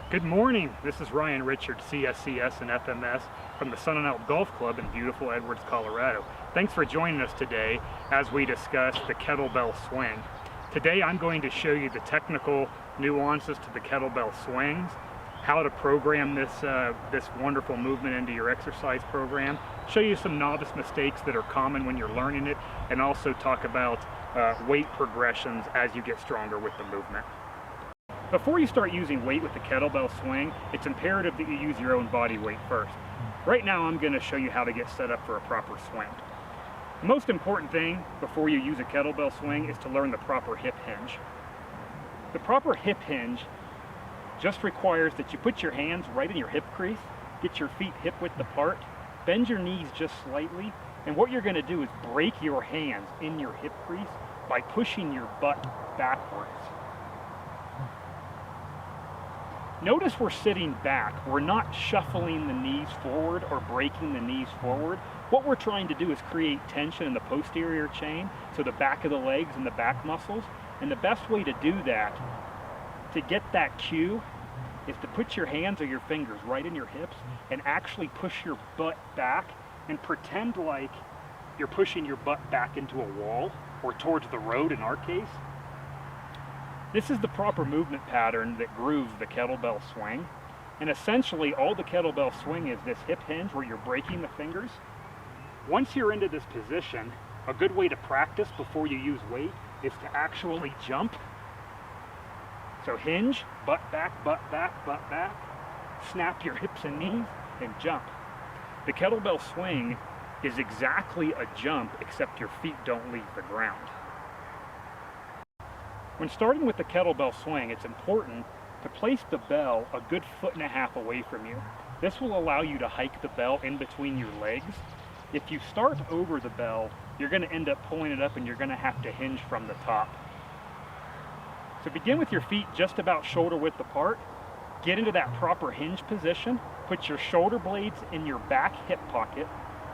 Good morning, this is Ryan Richards, CSCS and FMS from the Sun and Out Golf Club in beautiful Edwards, Colorado. Thanks for joining us today as we discuss the kettlebell swing. Today I'm going to show you the technical nuances to the kettlebell swings, how to program this wonderful movement into your exercise program, show you some novice mistakes that are common when you're learning it, and also talk about weight progressions as you get stronger with the movement. Before you start using weight with the kettlebell swing, it's imperative that you use your own body weight first. Right now I'm going to show you how to get set up for a proper swing. The most important thing before you use a kettlebell swing is to learn the proper hip hinge. The proper hip hinge just requires that you put your hands right in your hip crease, get your feet hip width apart, bend your knees just slightly, and what you're going to do is break your hands in your hip crease by pushing your butt backwards. Notice we're sitting back. We're not shuffling the knees forward or breaking the knees forward. What we're trying to do is create tension in the posterior chain, so the back of the legs and the back muscles. And the best way to do that, to get that cue, is to put your hands or your fingers right in your hips and actually push your butt back and pretend like you're pushing your butt back into a wall or towards the road in our case. This is the proper movement pattern that grooves the kettlebell swing. And essentially all the kettlebell swing is this hip hinge where you're breaking the fingers. Once you're into this position, a good way to practice before you use weight is to actually jump. So hinge, butt back, butt back, butt back. Snap your hips and knees and jump. The kettlebell swing is exactly a jump, except your feet don't leave the ground. When starting with the kettlebell swing, it's important to place the bell a good 1.5 feet away from you. This will allow you to hike the bell in between your legs. If you start over the bell, you're going to end up pulling it up and you're going to have to hinge from the top. So begin with your feet just about shoulder width apart. Get into that proper hinge position. Put your shoulder blades in your back hip pocket.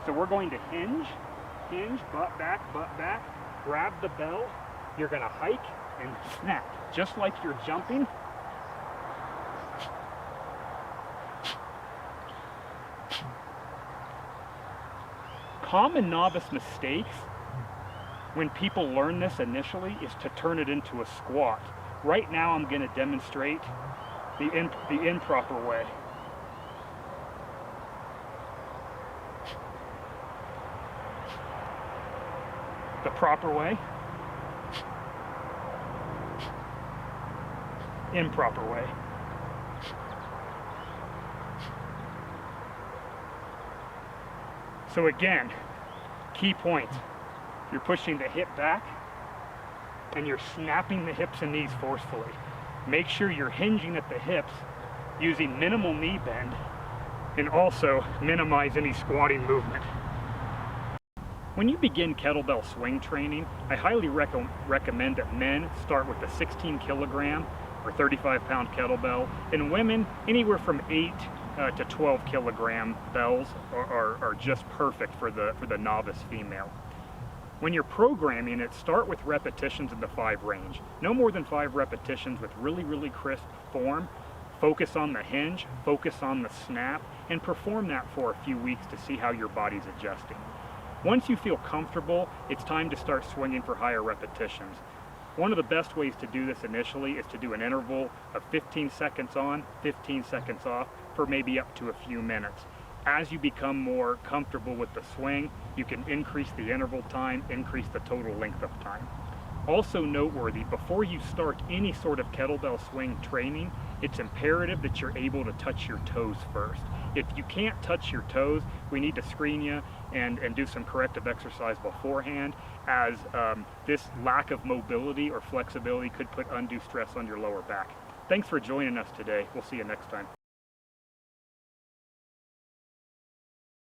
So we're going to hinge, butt back, grab the bell. You're going to hike and snap, just like you're jumping. Common novice mistakes when people learn this initially is to turn it into a squat. Right now I'm going to demonstrate the improper way. The proper way. Improper way. So again, key point, you're pushing the hip back and you're snapping the hips and knees forcefully. Make sure you're hinging at the hips using minimal knee bend and also minimize any squatting movement. When you begin kettlebell swing training, I highly recommend that men start with a 16 kilogram or 35-pound kettlebell, and women anywhere from 8 to 12 kilogram bells are just perfect for the novice female. When you're programming it, start with repetitions in the 5 range. No more than 5 repetitions with really crisp form. Focus on the hinge, focus on the snap, and perform that for a few weeks to see how your body's adjusting. Once you feel comfortable, it's time to start swinging for higher repetitions. One of the best ways to do this initially is to do an interval of 15 seconds on, 15 seconds off for maybe up to a few minutes. As you become more comfortable with the swing, you can increase the interval time, increase the total length of time. Also noteworthy, before you start any sort of kettlebell swing training, it's imperative that you're able to touch your toes first. If you can't touch your toes, we need to screen you and do some corrective exercise beforehand, as this lack of mobility or flexibility could put undue stress on your lower back. Thanks for joining us today. We'll see you next time.